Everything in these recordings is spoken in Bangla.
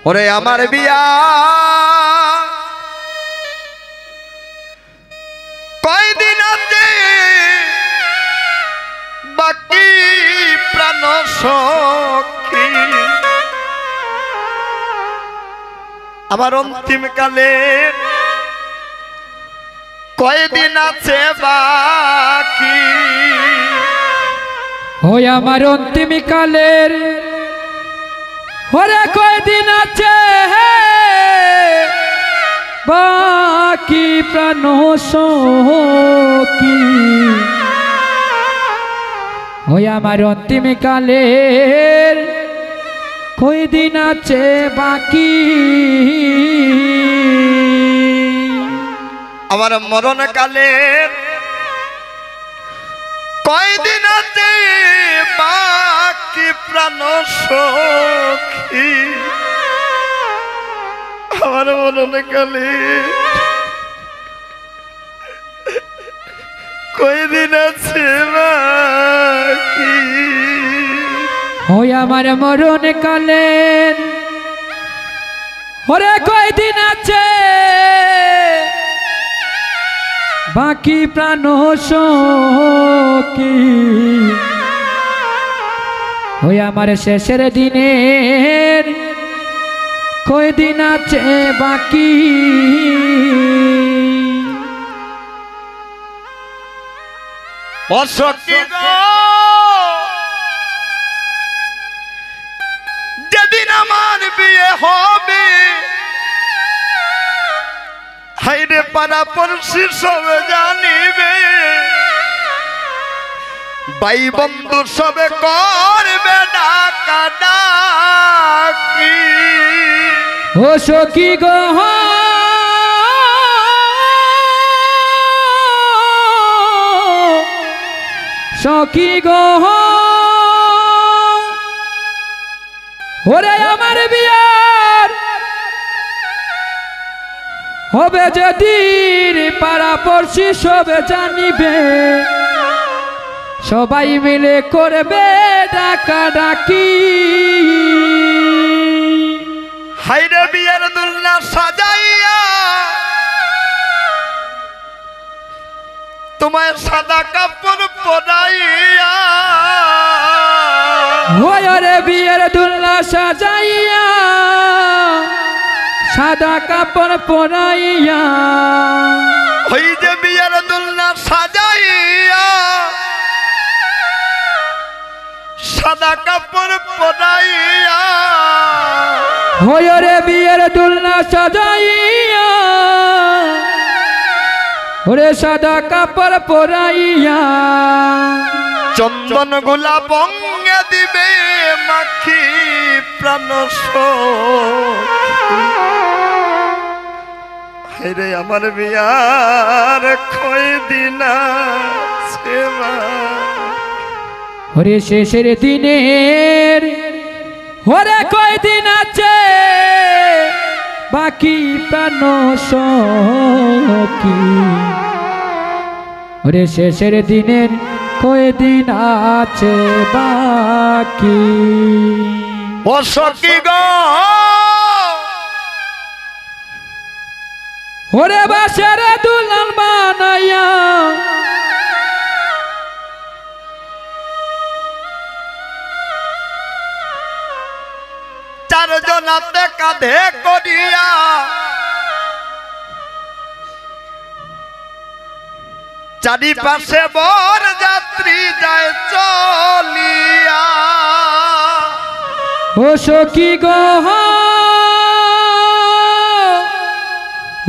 ওরে আমার বিয়া কয়দিন আছে বাকি প্রাণ সখী আমার অন্তিম কালে কয়দিন আছে বাকি ওই আমার অন্তিম কালের ওরে কয়দিন আছে বাকি প্রাণ সখী ওই আমার অন্তিম কালের কয়দিন আছে বাকি আমার মরণ কালের কয়দিন আছে বাকি প্রাণ সখী আমার মরণ কালে কয়দিন আছে বাকি ওই আমার মরণ কালের ওরে কয়দিন আছে বাকি প্রাণ সখী ওই আমার শেষের দিনের কয়দিন আছে বাকি ও সখী গো যেদিন আমার বিয়ে হবে হাইরে পাড়া পড়শি সবে জানিবে ভাই বন্ধু সবে করবে ডাকা ডাকি ও সখী গো সখী গো ওরে আমার বিয়ার হবে যেদিন পাড়া পড়শি সবে জানিবে সবাই মিলে করবে ডাকা ডাকি হাইরে বিয়ের দুলনা সাজাইয়া তোমার সাদা কাপড় পরাইয়া ওরে বিয়ের দুলনা সাজাইয়া সাদা কাপড় পরাইয়া ওই যে বিয়ের দুলনা সাজাইয়া সাদা কাপড় পরাইয়া ওরে বিয়ের দুলনা সাজাইয়া ওরে সাদা কাপড় পরাইয়া চন্দন গোলাপ অঙ্গে দিবে মাখি প্রাণ সখী রে আমার বিয়ার কয়দিন আছে ওরে শেষের দিনের ওরে কয়দিন আছে বাকি প্রাণ সখী ওরে শেষের দিনের কয়দিন আছে বাকি ও সখী গো ওরে বাসের দুলন বানাইয়া চারজনাতে কাঁধে করিয়া চারিপাশে বর যাত্রী যায় চলিয়া ও সখী গো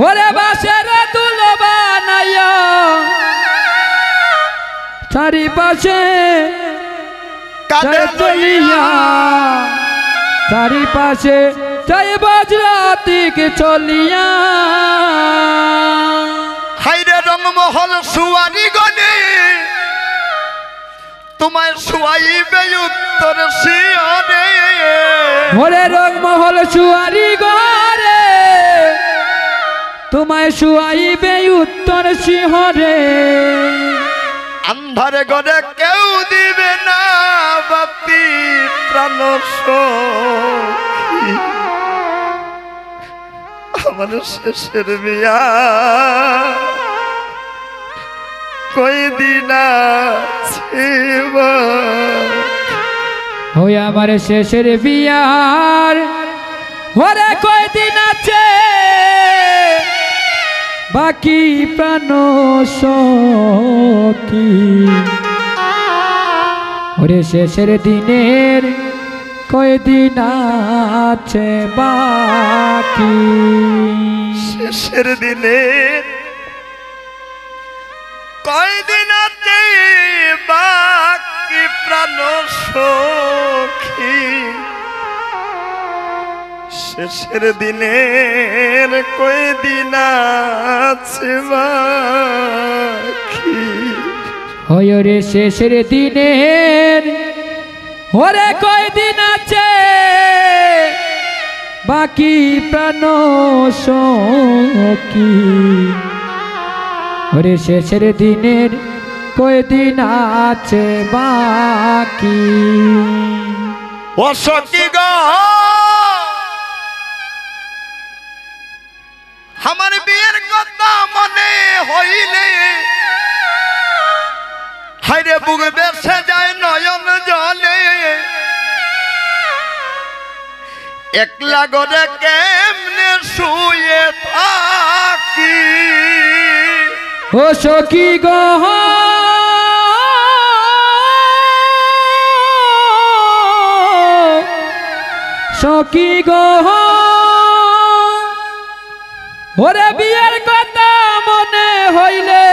ওরে বাসের দুল বানাইয়া চারিপাশে কাঁধে চলিয়া চারিপাশে জয় বজ্রাতিক চলিয়া হাইরে রংমহল সুয়ারি গনে তোমায় শুয়াইবে উত্তর শিয়রে ওরে রংমহল সুয়ারি ঘরে তোমায় শুয়াইবে উত্তর সিংহরে अंधारे घरे केउ दिबे ना बाती प्राण सखी আমার শেষের বিয়া কয়দিন আছে ওই আমার শেষের বিয়ার ওরে কয়দিন আছে বাকি প্রাণ সখী ওরে শেষের দিনের কয়দিন আছে বাকি শেষের দিনে কয়দিন আছে বাকি প্রাণ সখী শেষের দিনের কয়দিন আছে বাকি হয় রে শেষের দিনের ওরে কয়দিন আছে বাকি প্রাণ সখী ওরে শেষের দিনের কয়দিন আছে বাকি ও সখী গো আমার বিয়ের কথা মনে হইলে হায়রে বুক বেসে যায় নয়ন জলে একলা গরে কেমনে শুয়ে থাকি ও সখী গো সখী গো ওরে বিয়ের কথা মনে হইলে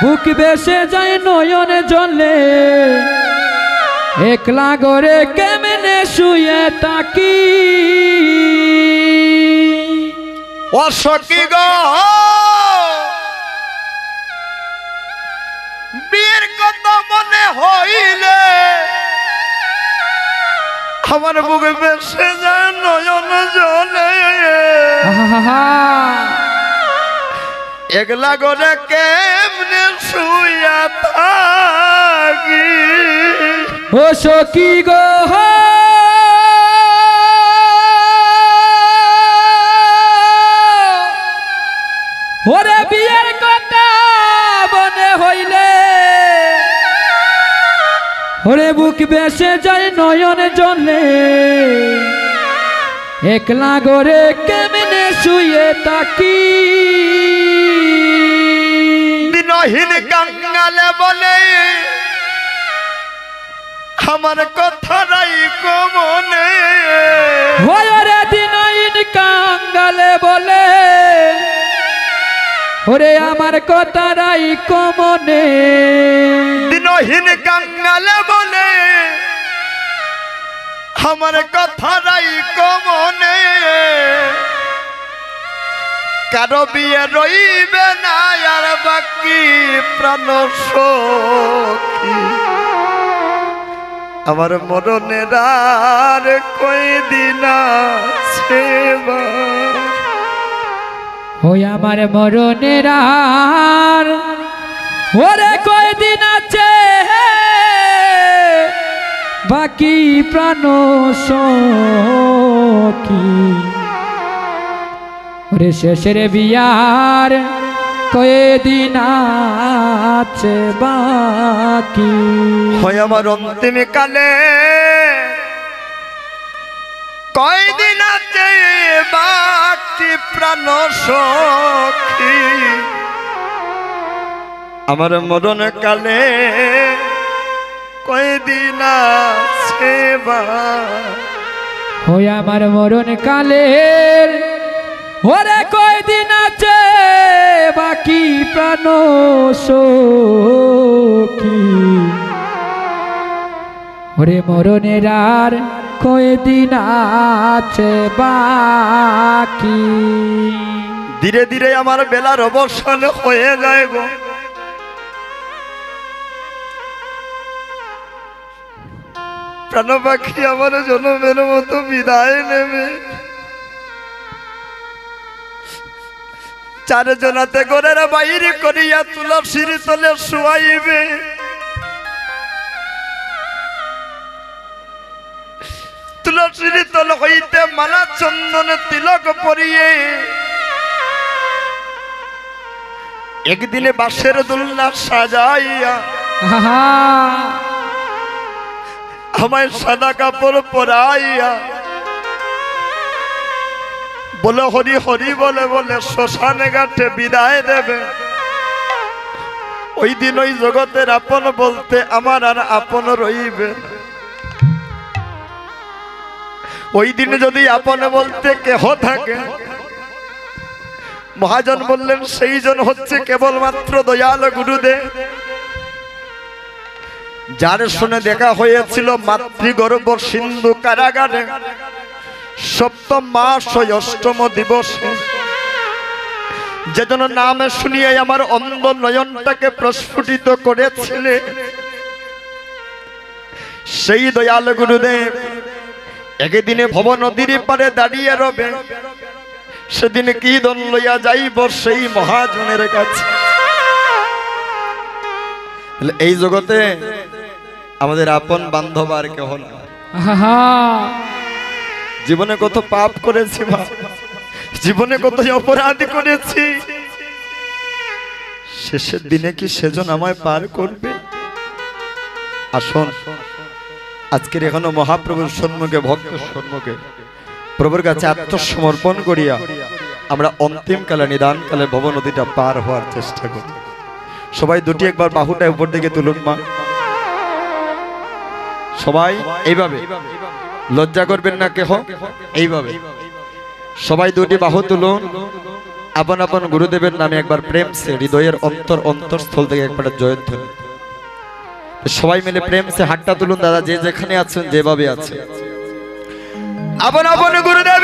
বুক বেসে যায় নয়নে জলে একলা গরে কেমনে শুয়ে থাকি ও সখী গো বিয়ের কথা মনে হইলে আমার বুক বেসে যায় নয়ন জলে একলা গরে কেমনে শুয়া থাকি ও সখী গো ওরে বিয়ের কথা মনে হইলে ওরে বুক বেসে যায় নয়ন জলে একলা গরে কেমনে শুয়ে থাকি দিনহীন কাঙ্গালে বলে আমার কথা নাই কমনে ওরে দিনহীন কাঙ্গালে বলে ওরে আমার কথা নাই কমনে দিনহীন কাঙ্গালে বলে আমার কথা নাই কমনে কারো বিয়ে রইবে না আর বাকি প্রাণ সখী আমার মরণের আর কয়দিন আছে ওই আমার মরণের আর ওরে কয়দিন আছে বাকি প্রাণ সখী ওরে শেষের বিয়ার কয়দিন আছে বাকি হয় আমার অন্তিম কালে কয়দিন আছে বাকি প্রাণ সখী আমার মরণ কালে কয়দিন আছে হয় আমার মরণ কালের ওরে কয়দিন আছে বাকি প্রাণ সখী ওরে মরণের আর কয়দিন আছে বাকি ধীরে ধীরে আমার বেলার অবসান হয়ে যায় গো প্রাণ পাখি আমার জনমের মতো বিদায় নেবে চারজনাতে ঘরের বাইরে করিয়া তুলসীর তলে শুয়াইবে তুলসীর তল হইতে মালা চন্দন তিলক পরিয়ে একদিনে বাঁশের দোলনা সাজাইয়া আমায় সাদা কাপড় পরাইয়া বলে হরি হরি বলে বলে শ্মশানে ঘাটে বিদায় দেবে। ওই দিন ওই জগতের আপন বলতে আমার আর আপন রইবে। ওই দিন যদি আপন বলতে কেহ থাকে, মহাজন বললেন সেই জন হচ্ছে কেবলমাত্র দয়াল গুরুদেব, যার শুনে দেখা হয়েছিল মাতৃগর্ভ সিন্ধু কারাগারে সপ্তম মাস ও অষ্টম দিবসে, যে জন নামে শুনিয়ে আমার অন্ধ নয়নটাকে প্রস্ফুটিত করেছিলে, সেই দয়াল গুরুদেব একদিনে ভব নদীর পারে দাঁড়িয়ে রবে। সেদিন কি দন লইয়া যাইব সেই মহাজনের কাছে। এই জগতে আমাদের আপন বান্ধব আর কেহ না। জীবনে কত পাপ করেছি মা, জীবনে কত অপরাধ করেছি, শেষের দিনে কি সেজন আমায় পার করবে? আসুন আজকের এখনো মহাপ্রভুর সম্মুখে, ভক্ত সম্মুখে প্রভুর কাছে আত্মসমর্পণ করিয়া আমরা অন্তিম কালে নিদান কালে ভব নদীটা পার হওয়ার চেষ্টা করি। সবাই দুটি একবার বাহুটা উপর দিকে তুলুন মা, সবাই এইভাবে, লজ্জা করবেন না কেহ, এইভাবে সবাই দুটি বাহু তুলুন। আপন আপন গুরুদেবের নামে একবার প্রেম সে হৃদয়ের অন্তরস্থল থেকে একবার জয়ধ্বনি। সবাই মিলে প্রেম সে হাতটা তুলুন দাদা, যে যেখানে আছেন যেভাবে আছেন। আপন আপন গুরুদেব